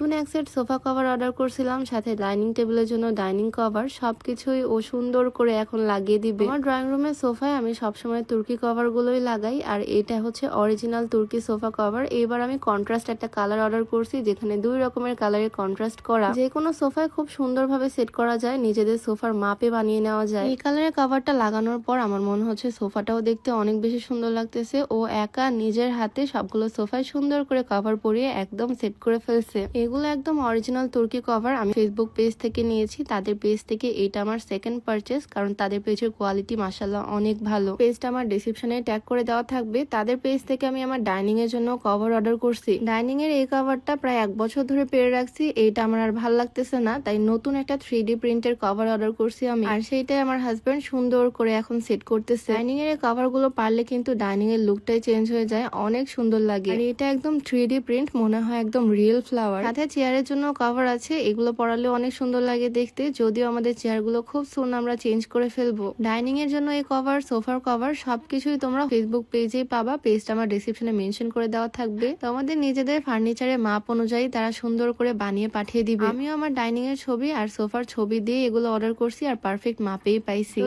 নতুন এক set sofa cover order করছিলাম, সাথে ডাইনিং টেবিলের জন্য ডাইনিং কভার, সবকিছুই ও সুন্দর করে এখন লাগিয়ে দিবে। আমার ড্রয়িং রুমের সোফায় আমি সবসময় তুর্কি কভার গুলোই লাগাই, আর এটা হচ্ছে অরিজিনাল তুর্কি সোফা কভার। এবার আমি কন্ট্রাস্ট একটা কালার অর্ডার করছি, যেখানে 2 রকমের কালারে কন্ট্রাস্ট করা। যে কোনো সোফায় খুব সুন্দরভাবে সেট করা যায়, নিজেদের সোফার মাপে বানিয়ে নেওয়া যায়। এই কালারের কভারটা লাগানোর পর আমার মনে হচ্ছে সোফাটাও দেখতে অনেক বেশি সুন্দর লাগতেছে। ও একা নিজের হাতে সবগুলো সোফায় সুন্দর করে কভার পরিয়ে একদম সেট করে ফেলছে। এগুলো একদম অরিজিনাল তুর্কি কভার। আমি ফেসবুক পেজ থেকে নিয়েছি, তাদের পেজ থেকে। এটা আমার সেকেন্ড পারচেস, কারণ তাদের পেজের কোয়ালিটি মাশাআল্লাহ অনেক ভালো। পেজটা আমার ডেসক্রিপশনে ট্যাগ করে দেওয়া থাকবে। তাদের পেজ থেকে আমি আমার ডাইনিং এর জন্য কভার অর্ডার করছি। ডাইনিং এর এই কভারটা প্রায় 1 বছর ধরে পেরে রাখছি। এইটা আমার আর ভালো লাগতেছে না, তাই নতুন একটা 3D প্রিন্টের কভার অর্ডার করছি আমি, আর সেইটাই আমার হাজবেন্ড সুন্দর করে এখন সেট করতেছে। ডাইনিং এর কভার গুলো পারলে কিন্তু ডাইনিং এর লুকটাই চেঞ্জ হয়ে যায়, অনেক সুন্দর লাগে। আর এটা একদম 3D প্রিন্ট, মনে হয় একদম রিয়েল ফ্লাওয়ার। সাথে চেয়ারের জন্য কভার আছে, এগুলো পরালে অনেক সুন্দর লাগে দেখতে। যদিও আমাদের চেয়ার গুলো খুব সুন আমরা চেঞ্জ করে ফেলবো। ডাইনিং এর জন্য এই কভার, সোফার কভার সবকিছুই তোমরা ফেসবুক পেজেই পাবা। পেজটা আমার ডেসক্রিপশনে মেনশন করে দেওয়া থাকবে। তোমাদের নিজেদের ফার্নিচারের মাপ অনুযায়ী তারা সুন্দর করে বানিয়ে পাঠিয়ে দিবে। আমিও আমার ডাইনিং এর ছবি আর সোফার ছবি দিয়ে এগুলো অর্ডার করছি, আর পারফেক্ট মাপেই পাইছি।